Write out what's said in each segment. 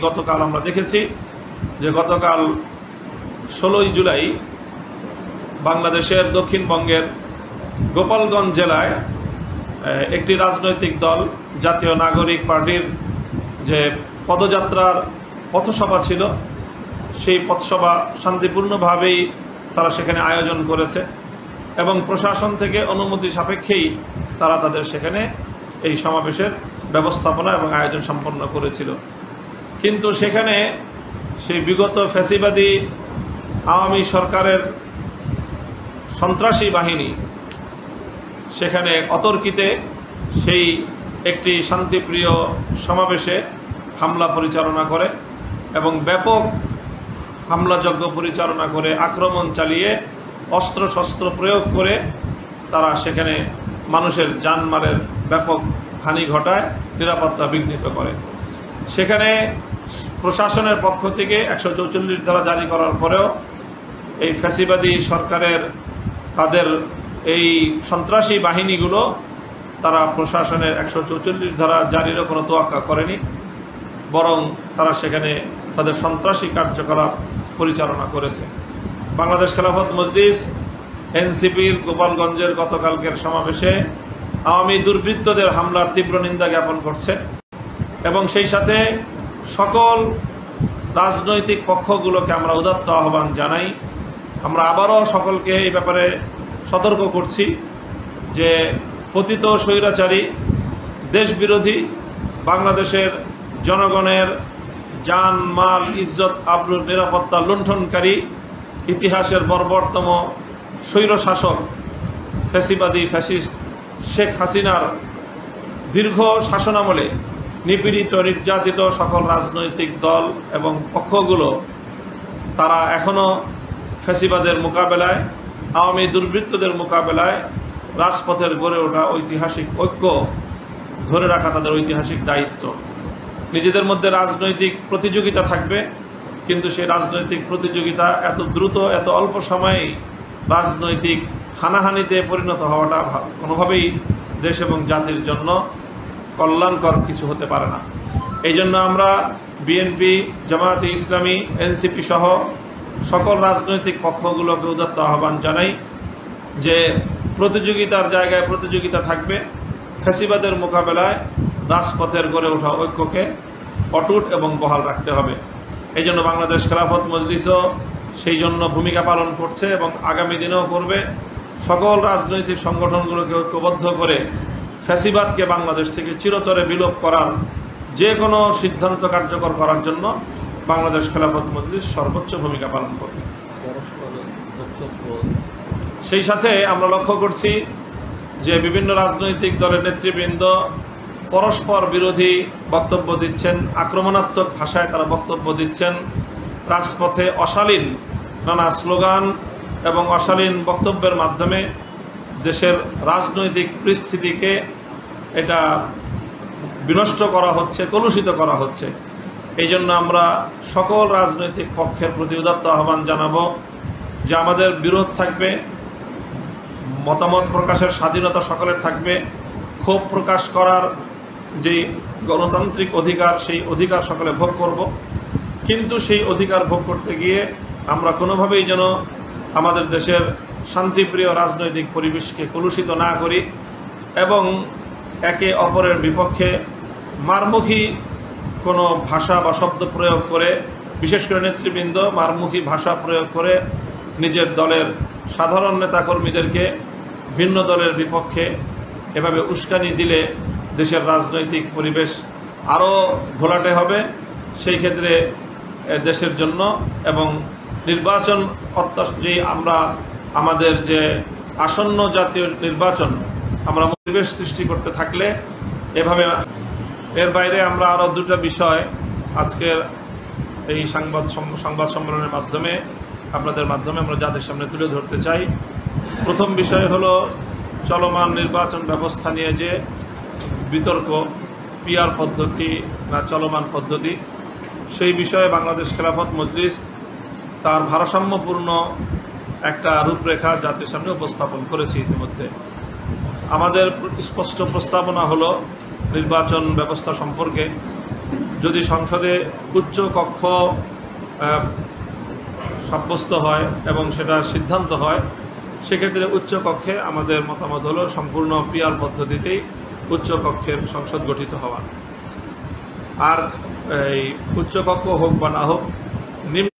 গতকাল আমরা দেখেছি যে গতকাল 16ই জুলাই বাংলাদেশের দক্ষিণবঙ্গের গোপালগঞ্জ জেলায় একটি রাজনৈতিক দল জাতীয় নাগরিক পার্টির যে পদযাত্রার পথসভা ছিল, সেই পথসভা শান্তিপূর্ণভাবেই তারা সেখানে আয়োজন করেছে এবং প্রশাসন থেকে অনুমতি সাপেক্ষেই তারা তাদের সেখানে এই সমাবেশের ব্যবস্থাপনা এবং আয়োজন সম্পন্ন করেছিল। কিন্তু সেখানে সেই বিগত ফ্যাসিবাদী আওয়ামী সরকারের সন্ত্রাসী বাহিনী সেখানে অতর্কিতে সেই একটি শান্তিপ্রিয় সমাবেশে হামলা পরিচালনা করে এবং ব্যাপক হামলাযজ্ঞ পরিচালনা করে আক্রমণ চালিয়ে অস্ত্রশস্ত্র প্রয়োগ করে তারা সেখানে মানুষের জানমালের ব্যাপক হানি ঘটায়, নিরাপত্তা বিঘ্নিত করে। সেখানে প্রশাসনের পক্ষ থেকে 144 ধারা জারি করার পরেও এই ফ্যাসিবাদী সরকারের তাদের এই সন্ত্রাসী বাহিনীগুলো তারা প্রশাসনের 144 ধারা জারিরও কোনো তোয়াক্কা করেনি, বরং তারা সেখানে তাদের সন্ত্রাসী কার্যকলাপ পরিচালনা করেছে। বাংলাদেশ খেলাফত মজলিস এনসিপির গোপালগঞ্জের গতকালকের সমাবেশে আওয়ামী দুর্বৃত্তদের হামলার তীব্র নিন্দা জ্ঞাপন করছে এবং সেই সাথে সকল রাজনৈতিক পক্ষগুলোকে আমরা উদাত্ত আহ্বান জানাই। আমরা আবারও সকলকে এই ব্যাপারে সতর্ক করছি যে পতিত স্বৈরাচারী দেশবিরোধী বাংলাদেশের জনগণের জান মাল ইজ্জত আবরুর নিরাপত্তা লুণ্ঠনকারী ইতিহাসের বর্বরতম স্বৈরশাসক ফ্যাসিবাদী ফ্যাসিস্ট শেখ হাসিনার দীর্ঘ শাসনামলে নিপীড়িত নির্যাতিত সকল রাজনৈতিক দল এবং পক্ষগুলো তারা এখনও ফ্যাসিবাদের মোকাবেলায়, আওয়ামী দুর্বৃত্তদের মোকাবেলায় রাজপথের গড়ে ওঠা ঐতিহাসিক ঐক্য ধরে রাখা তাদের ঐতিহাসিক দায়িত্ব। নিজেদের মধ্যে রাজনৈতিক প্রতিযোগিতা থাকবে, কিন্তু সেই রাজনৈতিক প্রতিযোগিতা এত দ্রুত এত অল্প সময়েই রাজনৈতিক হানাহানিতে পরিণত হওয়াটা কোনোভাবেই দেশ এবং জাতির জন্য কল্যাণকর কিছু হতে পারে না। এই জন্য আমরা বিএনপি, জামায়াতে ইসলামী, এনসিপি সহ সকল রাজনৈতিক পক্ষগুলোকে উদাত্ত আহ্বান জানাই যে প্রতিযোগিতার জায়গায় প্রতিযোগিতা থাকবে, ফ্যাসিবাদের মোকাবেলায় রাজপথের গড়ে ওঠা ঐক্যকে অটুট এবং বহাল রাখতে হবে। এই জন্য বাংলাদেশ খেলাফত মজলিসও সেই জন্য ভূমিকা পালন করছে এবং আগামী দিনেও করবে। সকল রাজনৈতিক সংগঠনগুলোকে ঐক্যবদ্ধ করে ফ্যাসিবাদকে বাংলাদেশ থেকে চিরতরে বিলোপ করার যে কোনো সিদ্ধান্ত কার্যকর করার জন্য বাংলাদেশ খেলাফত মজলিস সর্বোচ্চ ভূমিকা পালন করবে। সেই সাথে আমরা লক্ষ্য করছি যে বিভিন্ন রাজনৈতিক দলের নেতৃবৃন্দ পরস্পর বিরোধী বক্তব্য দিচ্ছেন, আক্রমণাত্মক ভাষায় তারা বক্তব্য দিচ্ছেন, রাজপথে অশালীন নানা স্লোগান এবং অশালীন বক্তব্যের মাধ্যমে দেশের রাজনৈতিক পরিস্থিতিকে এটা বিনষ্ট করা হচ্ছে, কলুষিত করা হচ্ছে। এই জন্য আমরা সকল রাজনৈতিক পক্ষের প্রতি উদাত্ত আহ্বান জানাবো যে আমাদের বিরোধ থাকবে, মতামত প্রকাশের স্বাধীনতা সকলের থাকবে, ক্ষোভ প্রকাশ করার যে গণতান্ত্রিক অধিকার সেই অধিকার সকলে ভোগ করব, কিন্তু সেই অধিকার ভোগ করতে গিয়ে আমরা কোনোভাবেই যেন আমাদের দেশের শান্তিপ্রিয় রাজনৈতিক পরিবেশকে কলুষিত না করি এবং একে অপরের বিপক্ষে মারমুখী কোনো ভাষা বা শব্দ প্রয়োগ করে, বিশেষ করে নেতৃবৃন্দ মারমুখী ভাষা প্রয়োগ করে নিজের দলের সাধারণ নেতাকর্মীদেরকে ভিন্ন দলের বিপক্ষে এভাবে উস্কানি দিলে দেশের রাজনৈতিক পরিবেশ আরও ঘোলাটে হবে। সেই ক্ষেত্রে দেশের জন্য এবং নির্বাচন যেই আমরা আমাদের যে আসন্ন জাতীয় নির্বাচন আমরা পরিবেশ সৃষ্টি করতে থাকলে এভাবে এর বাইরে আমরা আরও দুটো বিষয় আজকের এই সংবাদ সম্মেলনের মাধ্যমে আপনাদের মাধ্যমে আমরা যাদের সামনে তুলে ধরতে চাই। প্রথম বিষয় হলো চলমান নির্বাচন ব্যবস্থা নিয়ে যে বিতর্ক, পিআর পদ্ধতি না চলমান পদ্ধতি, সেই বিষয়ে বাংলাদেশ খেলাফত মজলিস তার ভারসাম্যপূর্ণ একটা রূপরেখা জাতির সামনে উপস্থাপন করেছে। ইতিমধ্যে আমাদের স্পষ্ট প্রস্তাবনা হলো নির্বাচন ব্যবস্থা সম্পর্কে যদি সংসদে উচ্চ কক্ষ সাব্যস্ত হয় এবং সেটা সিদ্ধান্ত হয়, সেক্ষেত্রে উচ্চ কক্ষে আমাদের মতামত হলো সম্পূর্ণ পিআর পদ্ধতিতেই উচ্চ কক্ষের সংসদ গঠিত হওয়া। আর এই উচ্চ কক্ষ হোক বা না হোক, নিম্ন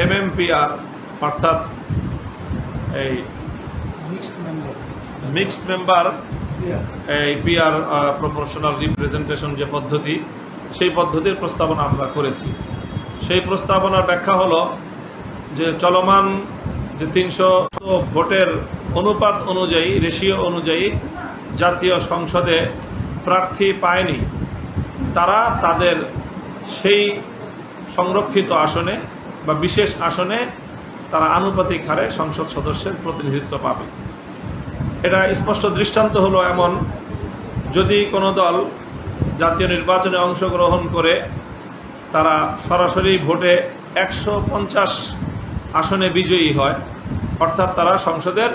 MMPR অর্থাৎ এই মিক্সড মেম্বার এই পিআর প্রপোর্শনাল রিপ্রেজেন্টেশন যে পদ্ধতি, সেই পদ্ধতির প্রস্তাবনা আমরা করেছি। সেই প্রস্তাবনার ব্যাখ্যা হলো যে চলমান যে 300 ভোটের অনুপাত অনুযায়ী, রেশিও অনুযায়ী জাতীয় সংসদে প্রার্থী পায়নি, তারা তাদের সেই সংরক্ষিত আসনে বা বিশেষ আসনে তারা আনুপাতিক হারে সংসদ সদস্যের প্রতিনিধিত্ব পাবে। এটা স্পষ্ট দৃষ্টান্ত হলো এমন, যদি কোনো দল জাতীয় নির্বাচনে অংশগ্রহণ করে তারা সরাসরি ভোটে 150 আসনে বিজয়ী হয়, অর্থাৎ তারা সংসদের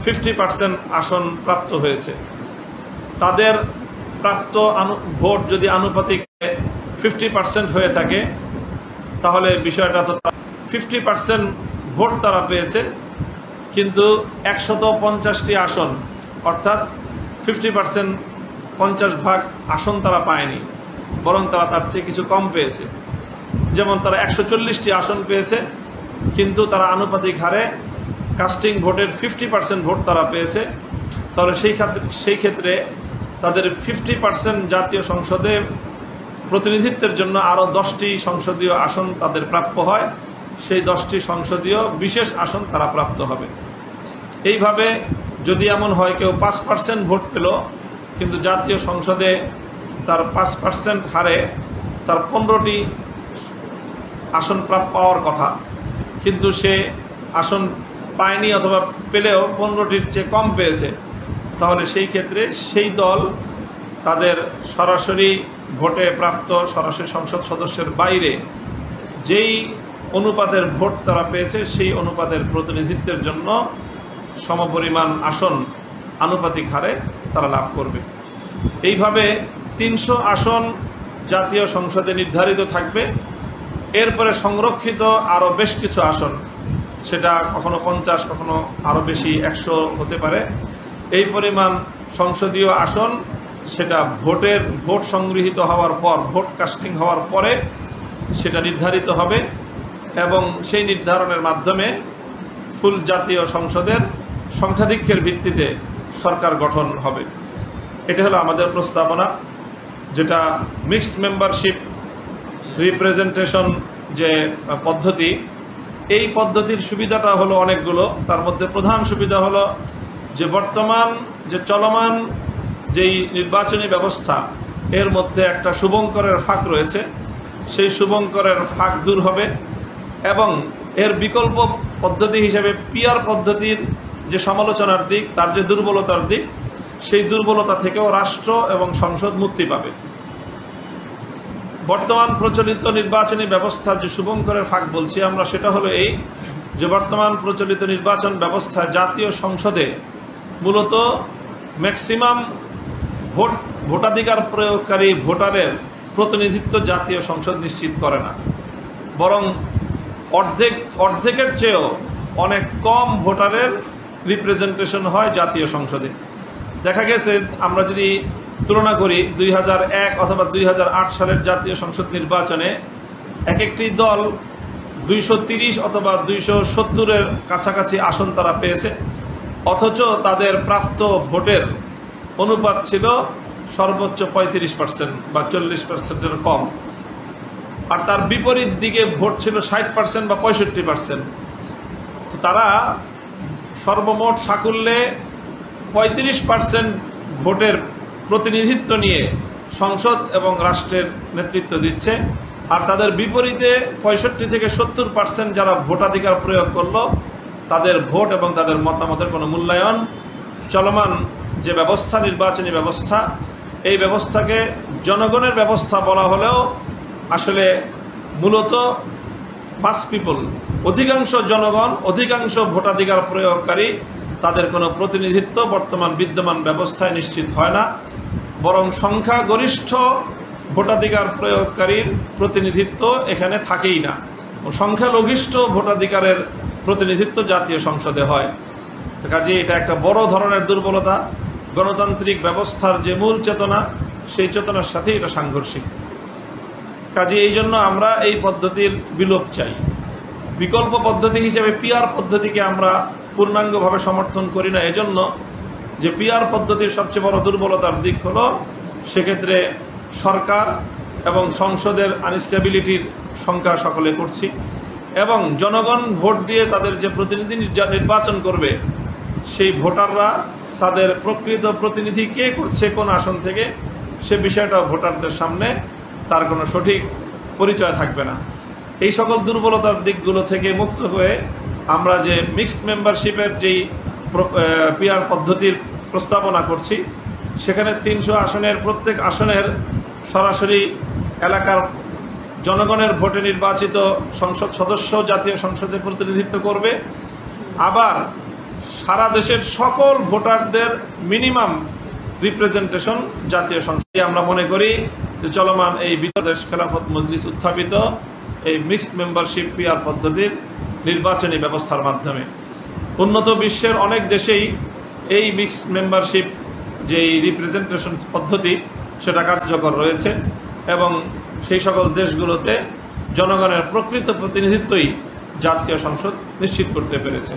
50% আসন প্রাপ্ত হয়েছে, তাদের প্রাপ্ত ভোট যদি আনুপাতিক 50% হয়ে থাকে, তাহলে বিষয়টা তো 50% ভোট তারা পেয়েছে, কিন্তু 150টি আসন অর্থাৎ 50% 50 ভাগ আসন তারা পায়নি, বরং তারা তার চেয়ে কিছু কম পেয়েছে। যেমন তারা 140টি আসন পেয়েছে, কিন্তু তারা আনুপাতিক হারে কাস্টিং ভোটের 50% ভোট তারা পেয়েছে। তাহলে সেই ক্ষেত্রে তাদের 50% জাতীয় সংসদে প্রতিনিধিত্বের জন্য আরও 10টি সংসদীয় আসন তাদের প্রাপ্য হয়, সেই 10টি সংসদীয় বিশেষ আসন তারা প্রাপ্ত হবে। এইভাবে যদি এমন হয় কেউ 5% ভোট পেল, কিন্তু জাতীয় সংসদে তার 5% হারে তার 15টি আসন পাওয়ার কথা, কিন্তু সে আসন পায়নি অথবা পেলেও 15টির চেয়ে কম পেয়েছে, তাহলে সেই ক্ষেত্রে সেই দল তাদের সরাসরি ভোটে প্রাপ্ত সরাসরি সংসদ সদস্যের বাইরে যেই অনুপাতের ভোট তারা পেয়েছে, সেই অনুপাতের প্রতিনিধিত্বের জন্য সমপরিমাণ আসন আনুপাতিক হারে তারা লাভ করবে। এইভাবে 300 আসন জাতীয় সংসদে নির্ধারিত থাকবে। এরপরে সংরক্ষিত আরও বেশ কিছু আসন, সেটা কখনো 50, কখনো আরও বেশি 100 হতে পারে, এই পরিমাণ সংসদীয় আসন সেটা ভোট সংগৃহীত হওয়ার পর, ভোট কাস্টিং হওয়ার পরে সেটা নির্ধারিত হবে এবং সেই নির্ধারণের মাধ্যমে ফুল জাতীয় সংসদের সংখ্যাধিক্যের ভিত্তিতে সরকার গঠন হবে। এটা হলো আমাদের প্রস্তাবনা, যেটা মিক্সড মেম্বারশিপ রিপ্রেজেন্টেশন যে পদ্ধতি, এই পদ্ধতির সুবিধাটা হলো অনেকগুলো। তার মধ্যে প্রধান সুবিধা হলো যে বর্তমান যে চলমান যেই নির্বাচনী ব্যবস্থা, এর মধ্যে একটা শুভঙ্করের ফাঁক রয়েছে, সেই শুভঙ্করের ফাঁক দূর হবে এবং এর বিকল্প পদ্ধতি হিসেবে পিআর পদ্ধতির যে সমালোচনার দিক, তার যে দুর্বলতার দিক, সেই দুর্বলতা থেকেও রাষ্ট্র এবং সংসদ মুক্তি পাবে। বর্তমান প্রচলিত নির্বাচনী ব্যবস্থার যে শুভঙ্করের ফাঁক বলছি আমরা, সেটা হলো এই যে বর্তমান প্রচলিত নির্বাচন ব্যবস্থায় জাতীয় সংসদে মূলত ম্যাক্সিমাম ভোটাধিকার প্রয়োগকারী ভোটারের প্রতিনিধিত্ব জাতীয় সংসদ নিশ্চিত করে না, বরং অর্ধেকের চেয়েও অনেক কম ভোটারের রিপ্রেজেন্টেশন হয় জাতীয় সংসদে। দেখা গেছে, আমরা যদি তুলনা করি 2001 অথবা 2008 সালের জাতীয় সংসদ নির্বাচনে এক একটি দল 230 অথবা 270-এর কাছাকাছি আসন তারা পেয়েছে, অথচ তাদের প্রাপ্ত ভোটের অনুপাত ছিল সর্বোচ্চ 35% বা 40%-এর কম, আর তার বিপরীত দিকে ভোট ছিল 60% বা 65%। তো তারা সর্বমোট সাকুল্যে 35% ভোটের প্রতিনিধিত্ব নিয়ে সংসদ এবং রাষ্ট্রের নেতৃত্ব দিচ্ছে, আর তাদের বিপরীতে 65 থেকে 70% যারা ভোটাধিকার প্রয়োগ করলো, তাদের ভোট এবং তাদের মতামতের কোনো মূল্যায়ন চলমান যে ব্যবস্থা, নির্বাচনী ব্যবস্থা, এই ব্যবস্থাকে জনগণের ব্যবস্থা বলা হলেও আসলে মূলত মাস পিপল, অধিকাংশ জনগণ, অধিকাংশ ভোটাধিকার প্রয়োগকারী, তাদের কোনো প্রতিনিধিত্ব বর্তমান বিদ্যমান ব্যবস্থায় নিশ্চিত হয় না, বরং সংখ্যাগরিষ্ঠ ভোটাধিকার প্রয়োগকারীর প্রতিনিধিত্ব এখানে থাকেই না। সংখ্যালঘিষ্ঠ ভোটাধিকারের প্রতিনিধিত্ব জাতীয় সংসদে হয়। কাজে এটা একটা বড় ধরনের দুর্বলতা। গণতান্ত্রিক ব্যবস্থার যে মূল চেতনা, সেই চেতনার সাথে এটা সাংঘর্ষিক। কাজে এই জন্য আমরা এই পদ্ধতির বিলোপ চাই। বিকল্প পদ্ধতি হিসেবে পিআর পদ্ধতিকে আমরা পূর্ণাঙ্গভাবে সমর্থন করি না, এজন্য যে পিআর পদ্ধতির সবচেয়ে বড় দুর্বলতার দিক হলো সেক্ষেত্রে সরকার এবং সংসদের আনস্টেবিলিটির সংখ্যা সকলে করছি, এবং জনগণ ভোট দিয়ে তাদের যে প্রতিনিধি নির্বাচন করবে সেই ভোটাররা তাদের প্রকৃত প্রতিনিধি কে করছে কোন আসন থেকে সে বিষয়টা ভোটারদের সামনে তার কোনো সঠিক পরিচয় থাকবে না। এই সকল দুর্বলতার দিকগুলো থেকে মুক্ত হয়ে আমরা যে মিক্সড মেম্বারশিপের যেই পিআর পদ্ধতির প্রস্তাবনা করছি, সেখানে 300 আসনের প্রত্যেক আসনের সরাসরি এলাকার জনগণের ভোটে নির্বাচিত সংসদ সদস্য জাতীয় সংসদে প্রতিনিধিত্ব করবে। আবার সারা দেশের সকল ভোটারদের মিনিমাম রিপ্রেজেন্টেশন জাতীয় সংসদে। আমরা মনে করি যে চলমান এই বাংলাদেশ খেলাফত মজলিস উত্থাপিত এই মিক্সড মেম্বারশিপ পিআর পদ্ধতির নির্বাচনী ব্যবস্থার মাধ্যমে উন্নত বিশ্বের অনেক দেশেই এই মিক্সড মেম্বারশিপ যেই রিপ্রেজেন্টেশন পদ্ধতি সেটা কার্যকর রয়েছে, এবং সেই সকল দেশগুলোতে জনগণের প্রকৃত প্রতিনিধিত্বই জাতীয় সংসদ নিশ্চিত করতে পেরেছে।